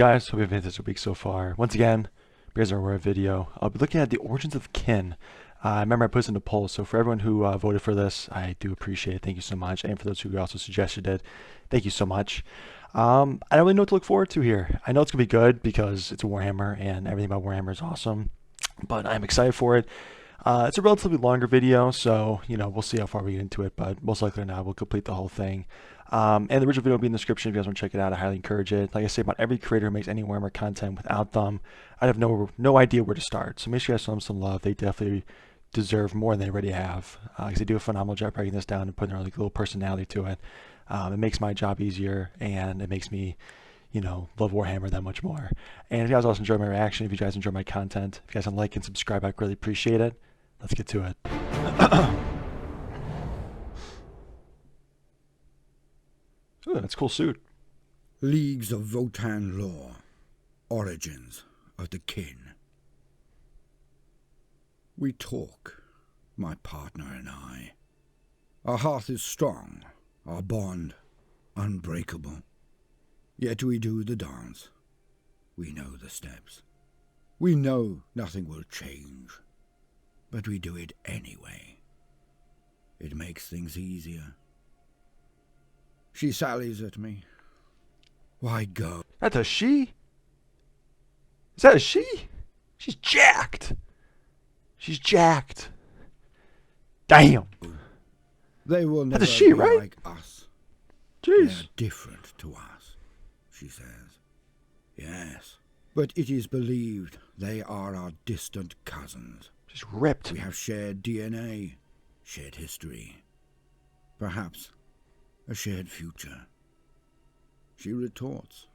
guys? Hope you've had this week so far. Once again, you guys are aware of video. I'll be looking at the origins of kin. I remember I put this in a poll, so for everyone who voted for this, I do appreciate it. Thank you so much. And for those who also suggested it, thank you so much. I don't really know what to look forward to here. I know it's going to be good because it's a Warhammer and everything about Warhammer is awesome, but I'm excited for it. It's a relatively longer video, so we'll see how far we get into it, but most likely not, we'll complete the whole thing. And the original video will be in the description if you guys want to check it out. I highly encourage it. Like I say about every creator who makes any Warhammer content, without them, I'd have no idea where to start. So make sure you guys show them some love. They definitely deserve more than they already have, because they do a phenomenal job breaking this down and putting their little personality to it. It makes my job easier, and it makes me love Warhammer that much more. And if you guys also enjoy my reaction, if you guys enjoy my content, if you guys want to like and subscribe, I'd really appreciate it. Let's get to it. Ooh, that's a cool suit. Leagues of Votann lore. Origins of the kin. We talk, my partner and I. Our hearth is strong, our bond unbreakable. Yet we do the dance. We know the steps. We know nothing will change. But we do it anyway. It makes things easier. She sallies at me. Why go? That's a she? Is that a she? She's jacked. She's jacked. Damn. They will never That's a she, be right? like us. Jeez. They're different to us, she says. Yes, but it is believed they are our distant cousins. She's ripped. We have shared DNA, shared history, perhaps a shared future. She retorts.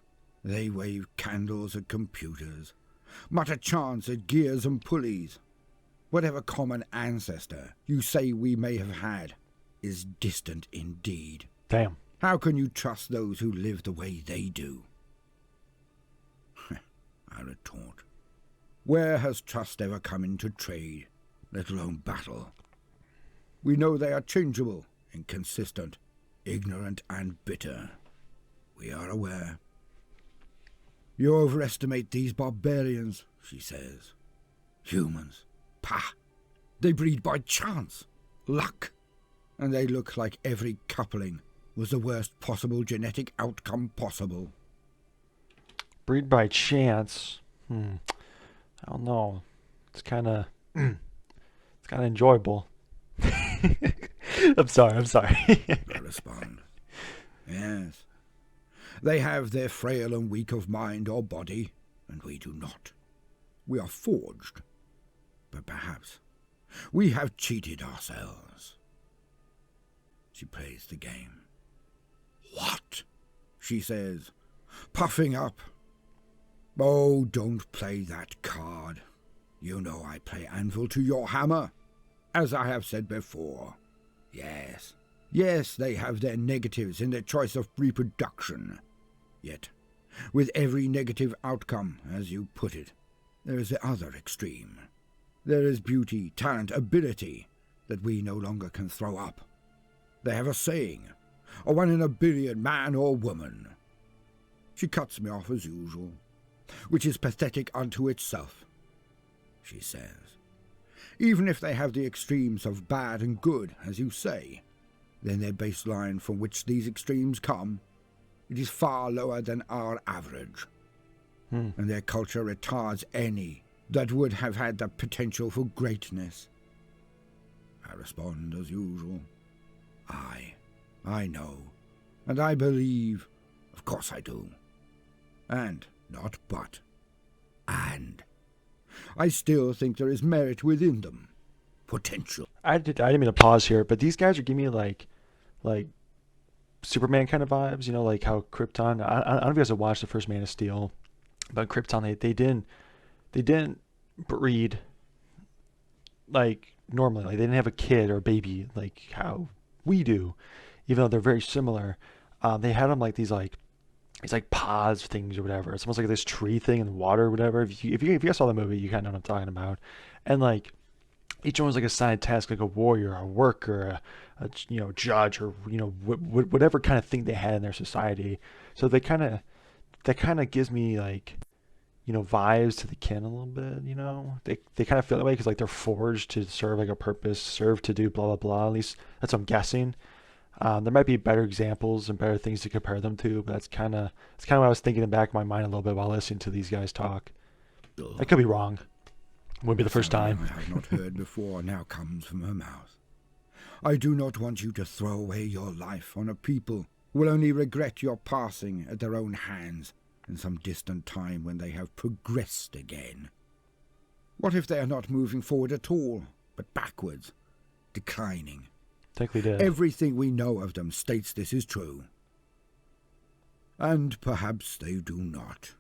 They wave candles at computers, mutter chants at gears and pulleys. Whatever common ancestor you say we may have had is distant indeed. Damn. How can you trust those who live the way they do? I retort. Where has trust ever come into trade, let alone battle? We know they are changeable, inconsistent, ignorant and bitter. We are aware. You overestimate these barbarians, she says. Humans. Pah! They breed by chance, luck, and they look like every coupling was the worst possible genetic outcome possible. Breed by chance. I don't know. It's kind of enjoyable. I'm sorry. I respond. Yes. They have their frail and weak of mind or body, and we do not. We are forged. But perhaps we have cheated ourselves. She plays the game. What? She says, puffing up. Oh, don't play that card. You know I play anvil to your hammer, as I have said before. Yes, they have their negatives in their choice of reproduction. Yet, with every negative outcome, as you put it, there is the other extreme. There is beauty, talent, ability that we no longer can throw up. They have a saying, a 1 in a billion man or woman. She cuts me off as usual, which is pathetic unto itself. She says, even if they have the extremes of bad and good, as you say, then their baseline from which these extremes come, it is far lower than our average. And their culture retards any that would have had the potential for greatness. I respond as usual. I know, and I believe, of course I do. And, not but, and. I still think there is merit within them. Potential. I didn't mean to pause here, but these guys are giving me like Superman kind of vibes, like how Krypton. I don't know if you guys have watched the first Man of Steel, but Krypton they didn't breed like normally. Like they didn't have a kid or a baby like how we do, even though they're very similar. They had them like these pods things or whatever. It's almost like this tree thing in the water or whatever. If you guys saw the movie, you kind of know what I'm talking about. And like each one was like assigned a task, like a warrior, a worker, a judge, or whatever kind of thing they had in their society. So they kind of that kind of gives me like, vibes to the kin a little bit. They kind of feel that way because like they're forged to serve like a purpose, serve to do blah blah blah. At least that's what I'm guessing. There might be better examples and better things to compare them to, but that's kind of what I was thinking in the back of my mind a little bit while listening to these guys talk. I could be wrong. Wouldn't be the first Something time. I have not heard before now comes from her mouth. I do not want you to throw away your life on a people who will only regret your passing at their own hands in some distant time when they have progressed again. What if they are not moving forward at all, but backwards, declining? Technically did. Everything we know of them states this is true. And perhaps they do not.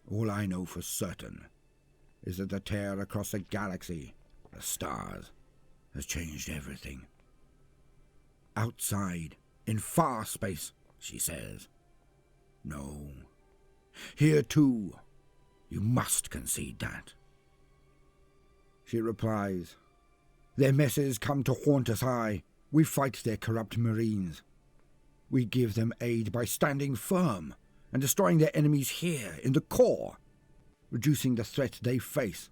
All I know for certain is that the tear across the galaxy, the stars, has changed everything. Outside, in far space, she says. No. Here too, you must concede that. She replies, their messes come to haunt us, aye. We fight their corrupt marines. We give them aid by standing firm and destroying their enemies here in the core, reducing the threat they face.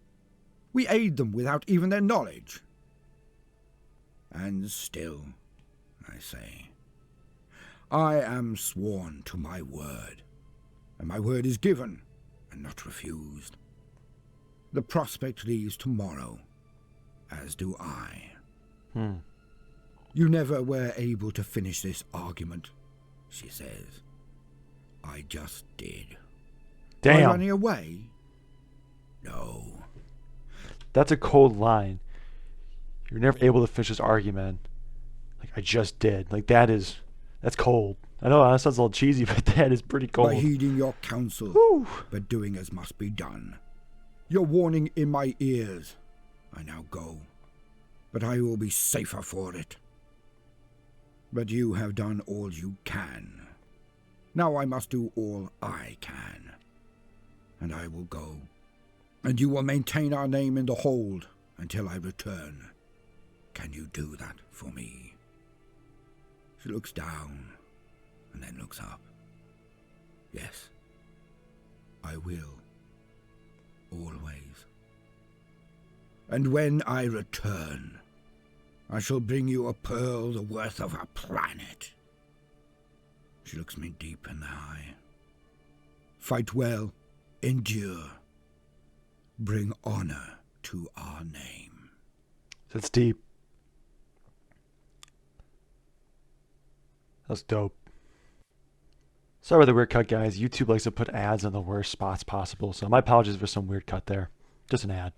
We aid them without even their knowledge. And still, I say, I am sworn to my word, and my word is given and not refused. The prospect leaves tomorrow, as do I. You never were able to finish this argument, she says. I just did. Damn. By running away? No. That's a cold line. You're never able to finish this argument. Like, I just did. Like, that's cold. I know that sounds a little cheesy, but that is pretty cold. By heeding your counsel, Whew. but doing as must be done. Your warning in my ears. I now go, but I will be safer for it. But you have done all you can. Now I must do all I can. And I will go. And you will maintain our name in the hold until I return. Can you do that for me? She looks down and then looks up. Yes, I will. Always. And when I return, I shall bring you a pearl the worth of a planet. She looks me deep in the eye. Fight well, endure. Bring honor to our name. That's deep. That's dope. Sorry about the weird cut, guys. YouTube likes to put ads in the worst spots possible, so my apologies for some weird cut there. Just an ad.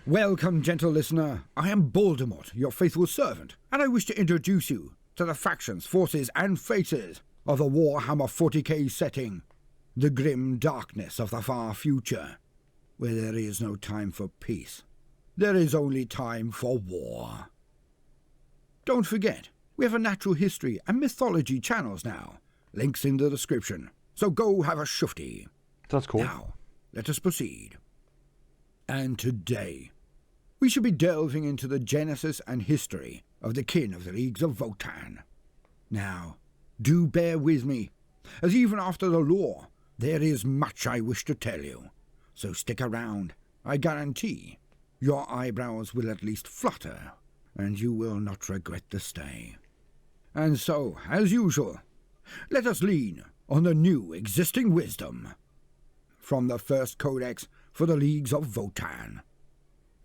Welcome, gentle listener. I am Voldemort, your faithful servant, and I wish to introduce you to the factions, forces, and faces of the Warhammer 40k setting, the grim darkness of the far future, where there is no time for peace. There is only time for war. Don't forget, we have a natural history and mythology channels now. Links in the description, so go have a shufti. Sounds cool. Now, let us proceed. And today, we shall be delving into the genesis and history of the kin of the Leagues of Votann. Now, do bear with me, as even after the lore, there is much I wish to tell you. So stick around. I guarantee your eyebrows will at least flutter, and you will not regret the stay. And so, as usual, let us lean on the new existing wisdom from the first codex for the Leagues of Votann.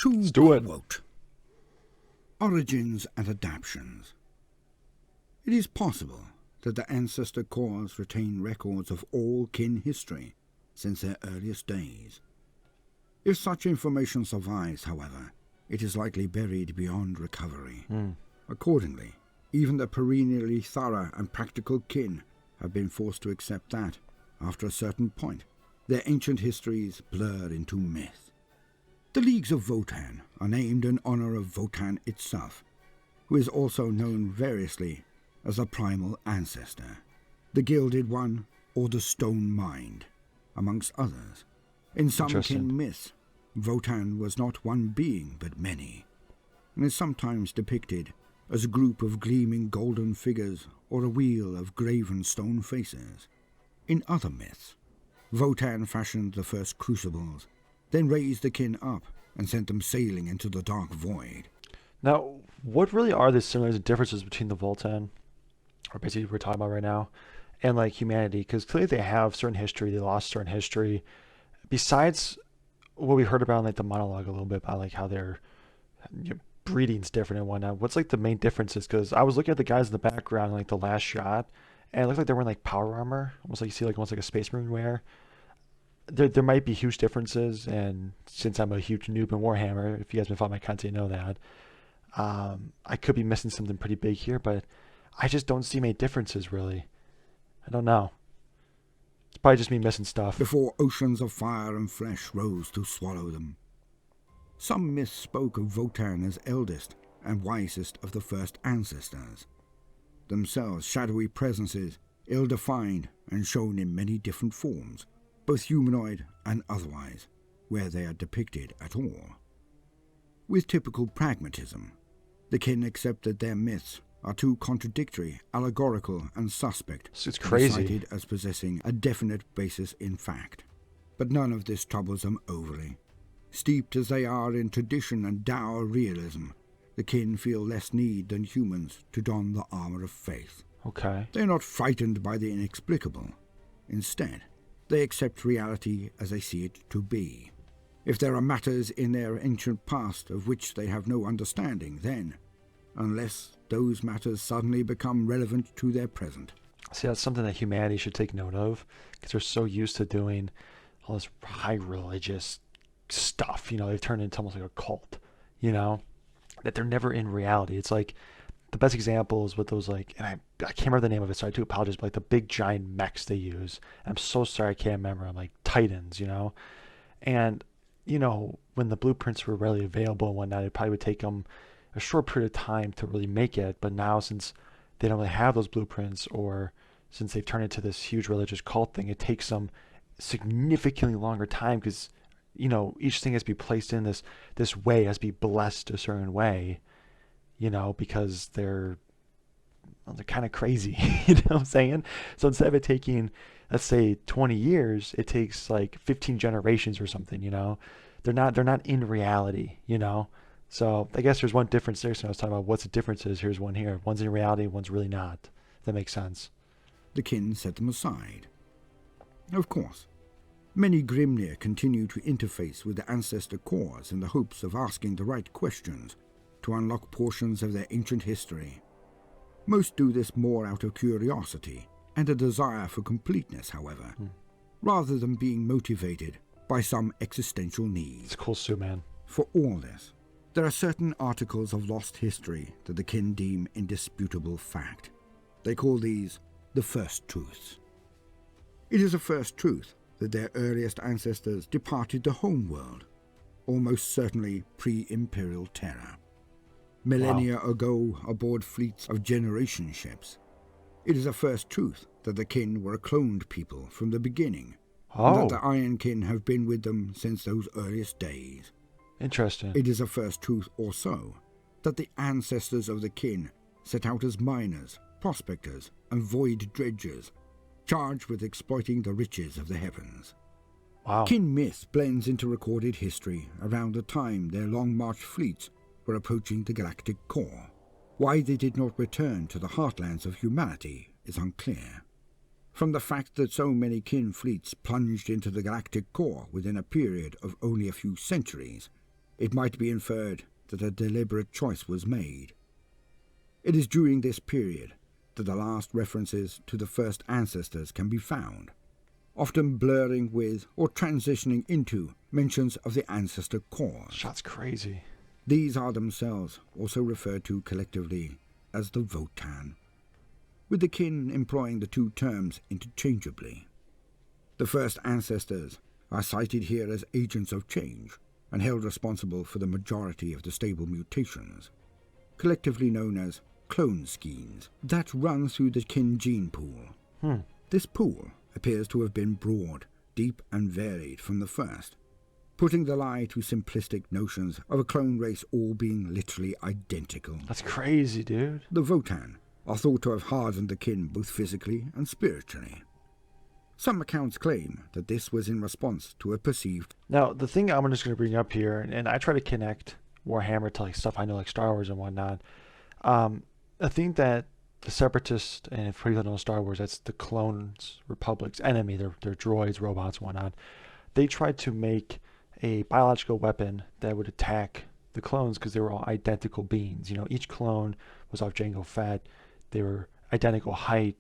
Let's do it. Quote, Origins and Adaptions. It is possible that the ancestor cores retain records of all kin history since their earliest days. If such information survives, however, it is likely buried beyond recovery. Accordingly, even the perennially thorough and practical kin have been forced to accept that, after a certain point, their ancient histories blur into myth. The Leagues of Votann are named in honor of Votann itself, who is also known variously as the Primal Ancestor, the Gilded One, or the Stone Mind, amongst others. In some kin myths, Votann was not one being but many, and is sometimes depicted as a group of gleaming golden figures or a wheel of graven stone faces. In other myths, Votann fashioned the first crucibles, then raised the kin up and sent them sailing into the dark void. Now, what really are the similarities and differences between the Votann, or basically what we're talking about right now, and like humanity? Because clearly they have certain history, they lost certain history. Besides what we heard about in like the monologue a little bit about like how their breeding's different and whatnot, what's like the main differences? Because I was looking at the guys in the background in like the last shot, and it looked like they were wearing like power armor, almost like you see like almost like a space marine wear. There might be huge differences, and since I'm a huge noob in Warhammer, if you guys been following my content, you know that. I could be missing something pretty big here, but I just don't see many differences really. I don't know. It's probably just me missing stuff. Before oceans of fire and flesh rose to swallow them. Some myths spoke of Votann as eldest and wisest of the first ancestors, themselves shadowy presences, ill-defined and shown in many different forms, both humanoid and otherwise, where they are depicted at all. With typical pragmatism, the kin accept that their myths are too contradictory, allegorical, and suspect It's to be crazy. cited as possessing a definite basis in fact. But none of this troubles them overly. Steeped as they are in tradition and dour realism, the kin feel less need than humans to don the armor of faith. Okay. They are not frightened by the inexplicable. Instead, they accept reality as they see it to be. If there are matters in their ancient past of which they have no understanding, then, unless those matters suddenly become relevant to their present. See, that's something that humanity should take note of, because they're so used to doing all this high religious stuff. They've turned into almost like a cult, that they're never in reality. It's like the best example is with those like, and I can't remember the name of it, so I do apologize, but like the big giant mechs they use. I'm so sorry I can't remember. I'm like Titans, and when the blueprints were readily available and whatnot, it probably would take them a short period of time to really make it. But now, since they don't really have those blueprints, or since they've turned into this huge religious cult thing, it takes them significantly longer time, because each thing has to be placed in this way, has to be blessed a certain way, because they're kind of crazy. You know what I'm saying? So instead of it taking, let's say, 20 years, it takes like 15 generations or something. They're not in reality. So I guess there's one difference there. So I was talking about what's the differences. Here's one here. One's in reality, one's really not. If that makes sense. The kin set them aside. Of course, many Grimnir continue to interface with the ancestor cores in the hopes of asking the right questions to unlock portions of their ancient history. Most do this more out of curiosity and a desire for completeness, however, rather than being motivated by some existential need. It's a cool suit, man. For all this, there are certain articles of lost history that the kin deem indisputable fact. They call these the first truths. It is a first truth that their earliest ancestors departed the homeworld, almost certainly pre-imperial Terra, millennia ago aboard fleets of generation ships. It is a first truth that the kin were a cloned people from the beginning, and that the Iron Kin have been with them since those earliest days. Interesting. It is a first truth also that the ancestors of the kin set out as miners, prospectors, and void dredgers, charged with exploiting the riches of the heavens. Wow. Kin myth blends into recorded history around the time their long-march fleets were approaching the galactic core. Why they did not return to the heartlands of humanity is unclear. From the fact that so many kin fleets plunged into the galactic core within a period of only a few centuries, it might be inferred that a deliberate choice was made. It is during this period that the last references to the first ancestors can be found, often blurring with or transitioning into mentions of the ancestor cores. That's crazy. These are themselves also referred to collectively as the Votann, with the kin employing the two terms interchangeably. The first ancestors are cited here as agents of change and held responsible for the majority of the stable mutations, collectively known as clone schemes, that run through the kin gene pool. This pool appears to have been broad, deep and varied from the first, putting the lie to simplistic notions of a clone race all being literally identical. That's crazy, dude. The Votann are thought to have hardened the kin both physically and spiritually. Some accounts claim that this was in response to a perceived... Now, the thing I'm just going to bring up here, and I try to connect Warhammer to like stuff I know like Star Wars and whatnot. I think that the Separatists, and if people know Star Wars, that's the clones Republic's enemy. They're droids, robots, whatnot. They tried to make a biological weapon that would attack the clones because they were all identical beings. You know, each clone was off Jango Fett. They were identical height,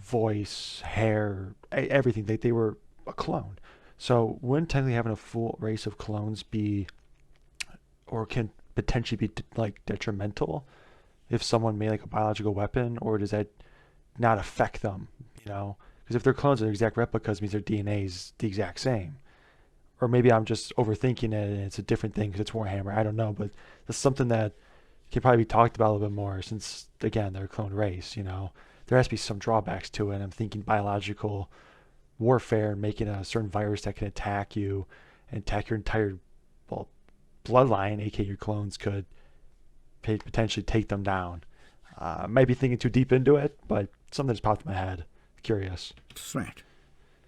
voice, hair, everything. They were a clone. So wouldn't technically having a full race of clones be, or can potentially be like detrimental if someone made like a biological weapon, or does that not affect them? You know, because if their clones are exact replicas, means their DNA is the exact same. Or maybe I'm just overthinking it and it's a different thing because it's Warhammer. I don't know, but that's something that can probably be talked about a little bit more since, again, they're a clone race, you know. There has to be some drawbacks to it. I'm thinking biological warfare and making a certain virus that can attack you and attack your entire, well, bloodline, aka your clones, could potentially take them down. Might be thinking too deep into it, but something just popped in my head. Curious. threat.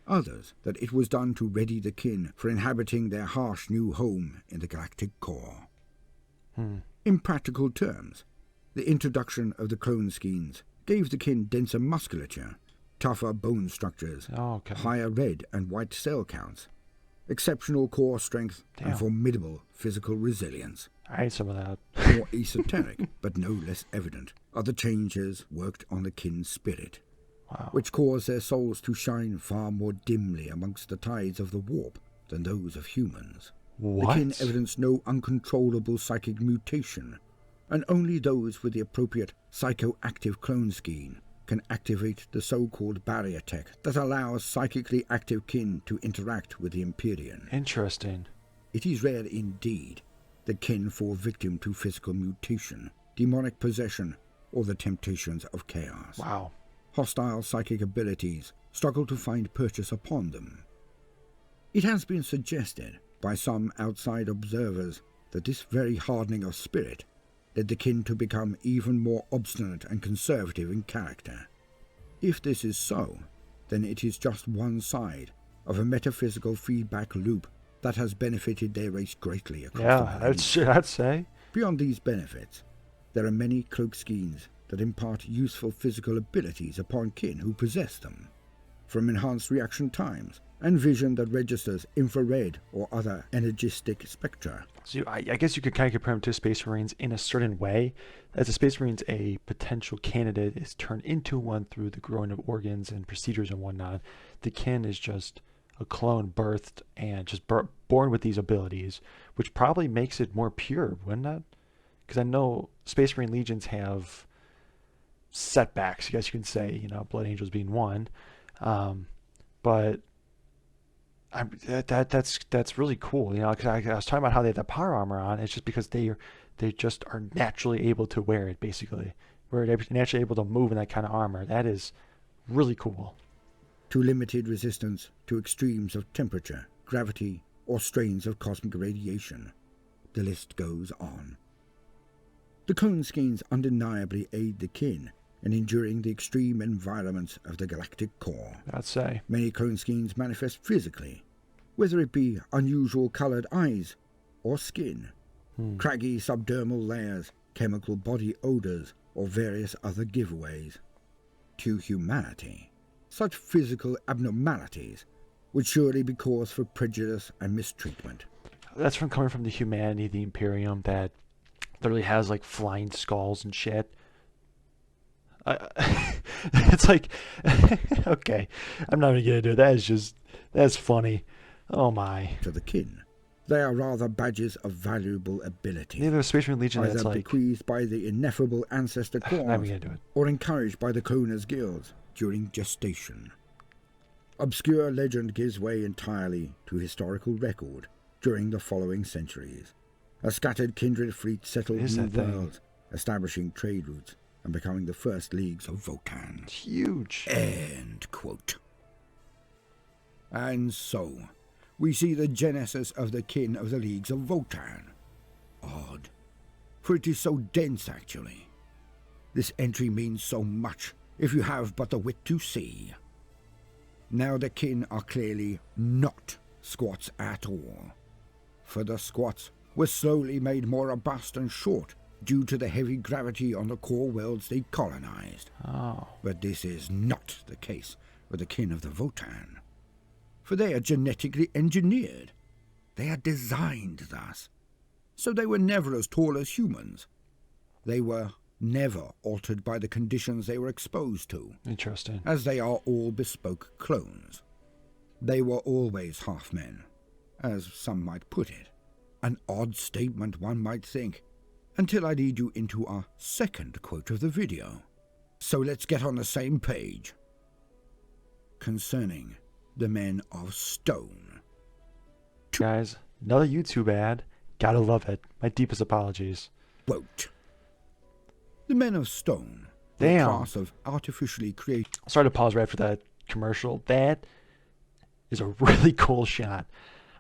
Others, that it was done to ready the kin for inhabiting their harsh new home in the galactic core. In practical terms, the introduction of the clone skeins gave the kin denser musculature, tougher bone structures, higher red and white cell counts, exceptional core strength, and formidable physical resilience. I ate some of that. More esoteric, but no less evident, are the changes worked on the kin's spirit, which cause their souls to shine far more dimly amongst the tides of the warp than those of humans. What? The kin evidence no uncontrollable psychic mutation, and only those with the appropriate psychoactive clone scheme can activate the so-called barrier tech that allows psychically active kin to interact with the Empyrean. Interesting. It is rare indeed that kin fall victim to physical mutation, demonic possession, or the temptations of chaos. Wow. Hostile psychic abilities struggle to find purchase upon them. It has been suggested by some outside observers that this very hardening of spirit led the kin to become even more obstinate and conservative in character. If this is so, then it is just one side of a metaphysical feedback loop that has benefited their race greatly across the millennia. I'd say. Beyond these benefits, there are many cloak schemes that impart useful physical abilities upon kin who possess them, from enhanced reaction times and vision that registers infrared or other energistic spectra. So I guess you could kind of compare them to Space Marines in a certain way. As a Space Marines, a potential candidate is turned into one through the growing of organs and procedures and whatnot. The kin is just a clone birthed and just born with these abilities, which probably makes it more pure, wouldn't it? Because I know Space Marine Legions have setbacks, I guess you can say, you know, Blood Angels being one. But that's really cool, you know, because I was talking about how they have the power armor on. It's just because they just are naturally able to wear it, basically. They're naturally able to move in that kind of armor. That is really cool. To limited resistance to extremes of temperature, gravity, or strains of cosmic radiation. The list goes on. The clone schemes undeniably aid the kin in enduring the extreme environments of the galactic core. I'd say. Many clone schemes manifest physically, whether it be unusual coloured eyes or skin, craggy subdermal layers, chemical body odours, or various other giveaways. To humanity, such physical abnormalities would surely be cause for prejudice and mistreatment. That's from coming from the humanity, the Imperium, that literally has like flying skulls and shit. It's like, okay, I'm not even gonna do it. That's funny. Oh my. To the kin, they are rather badges of valuable ability. Neither Space Marine Legion, that's either like bequeathed by the ineffable ancestor I'm not cause, even gonna do it. or encouraged by the cloners' guilds during gestation. Obscure legend gives way entirely to historical record during the following centuries. A scattered kindred fleet settled new worlds, establishing trade routes and becoming the first leagues of Votann. It's huge. End quote. And so, we see the genesis of the kin of the leagues of Votann. Odd, for it is so dense actually. This entry means so much if you have but the wit to see. Now the kin are clearly not squats at all, for the squats were slowly made more robust and short due to the heavy gravity on the core worlds they colonized. Oh. But this is not the case with the kin of the Votann, for they are genetically engineered. They are designed thus, so they were never as tall as humans. They were never altered by the conditions they were exposed to. Interesting. As they are all bespoke clones. They were always half-men, as some might put it. An odd statement, one might think, until I lead you into our second quote of the video. So let's get on the same page. Concerning the men of stone. Guys, another YouTube ad. Gotta love it. My deepest apologies. Quote. The men of stone were a class of artificially created... Sorry to pause right after that commercial. That is a really cool shot.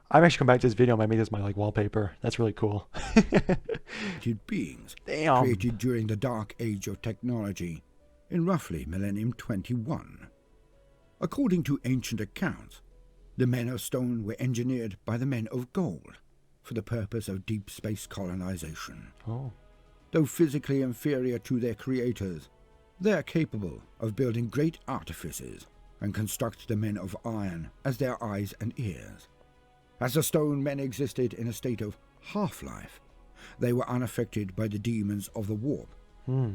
I'm actually come back to this video. I might make this my wallpaper. That's really cool. beings Damn. created during the dark age of technology in roughly millennium 21. According to ancient accounts, the men of stone were engineered by the men of gold for the purpose of deep space colonization. Oh. Though physically inferior to their creators, they are capable of building great artifices and construct the men of iron as their eyes and ears. As the stone men existed in a state of half-life, they were unaffected by the demons of the warp,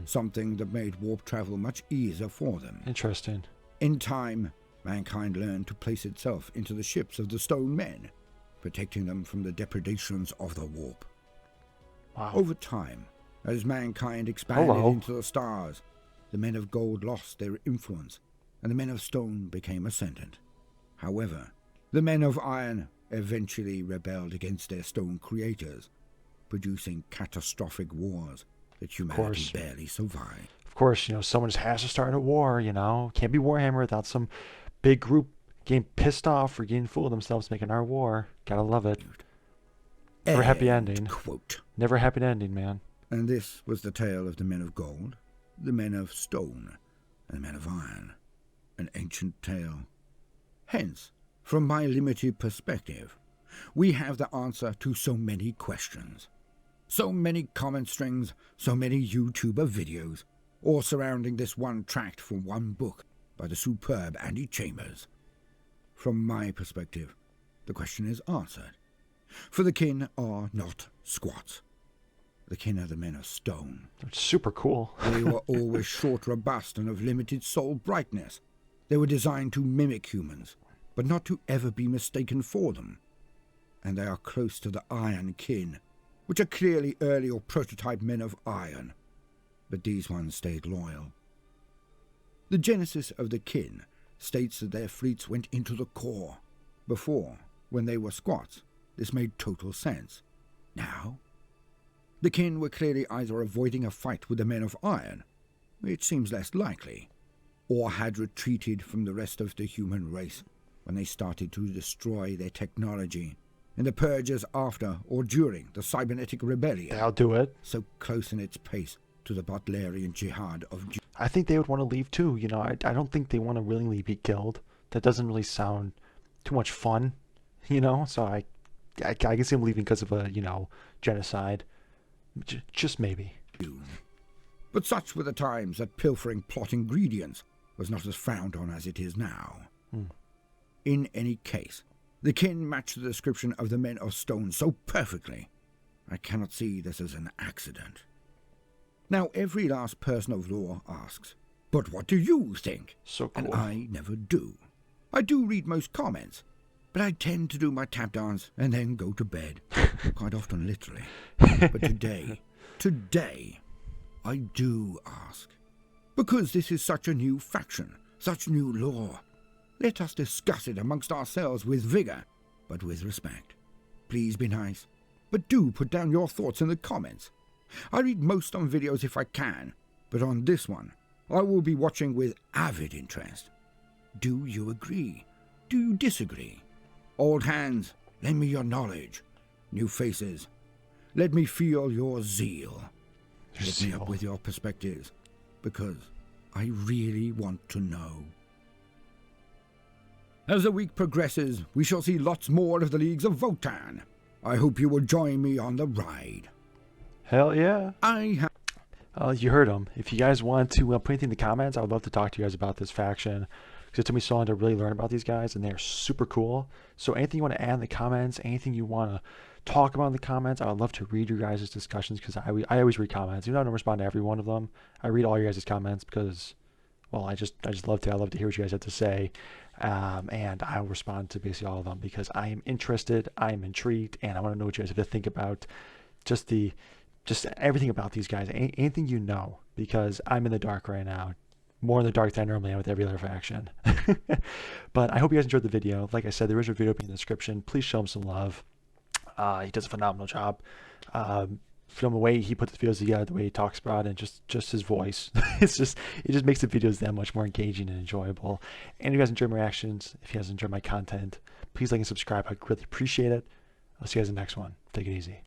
something that made warp travel much easier for them. Interesting. In time, mankind learned to place itself into the ships of the stone men, protecting them from the depredations of the warp. Wow. Over time, as mankind expanded into the stars, the men of gold lost their influence, and the men of stone became ascendant. However, the men of iron eventually rebelled against their stone creators, producing catastrophic wars that humanity barely survived. Of course, someone just has to start a war, Can't be Warhammer without some big group getting pissed off or getting full of themselves making our war. Gotta love it. Never happy ending. Quote. Never happy ending, man. And this was the tale of the men of gold, the men of stone, and the men of iron. An ancient tale. Hence, from my limited perspective, we have the answer to so many questions. So many comment strings, so many YouTuber videos, all surrounding this one tract from one book by the superb Andy Chambers. From my perspective, the question is answered. For the kin are not squats. The kin are the men of stone. That's super cool. They were always short, robust, and of limited soul brightness. They were designed to mimic humans, but not to ever be mistaken for them. And they are close to the iron kin, which are clearly early or prototype men of iron. But these ones stayed loyal. The genesis of the kin states that their fleets went into the core. Before, when they were squats, this made total sense. Now, the kin were clearly either avoiding a fight with the men of iron, which seems less likely, or had retreated from the rest of the human race when they started to destroy their technology in the purges after or during the cybernetic rebellion. I'll do it. So close in its pace to the Butlerian jihad of... I think they would want to leave too. I don't think they want to willingly be killed. That doesn't really sound too much fun, So I can see them leaving because of a, genocide. Just maybe. But such were the times that pilfering plot ingredients was not as frowned on as it is now. In any case, the kin matched the description of the men of stone so perfectly, I cannot see this as an accident. Now every last person of law asks, but what do you think? So cool. And I never do. I do read most comments, but I tend to do my tap dance and then go to bed, quite often literally. But today, I do ask. Because this is such a new faction, such new law. Let us discuss it amongst ourselves with vigor, but with respect. Please be nice, but do put down your thoughts in the comments. I read most on videos if I can, but on this one, I will be watching with avid interest. Do you agree? Do you disagree? Old hands, lend me your knowledge. New faces, let me feel your zeal. Hit me up with your perspectives, because I really want to know. As the week progresses, we shall see lots more of the Leagues of Votann. I hope you will join me on the ride. Hell yeah. You heard him. If you guys want to put anything in the comments, I would love to talk to you guys about this faction. Because it took me so long to really learn about these guys, and they're super cool. So anything you want to add in the comments, anything you want to talk about in the comments, I would love to read your guys' discussions, because I always read comments. Even though I don't respond to every one of them, I read all your guys' comments because, well, I just love to. I love to hear what you guys have to say. And I'll respond to basically all of them because I am interested, I am intrigued, and I want to know what you guys have to think about just everything about these guys, anything you know, because I'm in the dark right now, more in the dark than I normally am with every other faction. But I hope you guys enjoyed the video. Like I said, there is a video in the description. Please show him some love. He does a phenomenal job. From the way he puts the videos together, the way he talks about it, and just his voice. It just makes the videos that much more engaging and enjoyable. And if you guys enjoy my reactions, if you guys enjoy my content, please like and subscribe. I'd really appreciate it. I'll see you guys in the next one. Take it easy.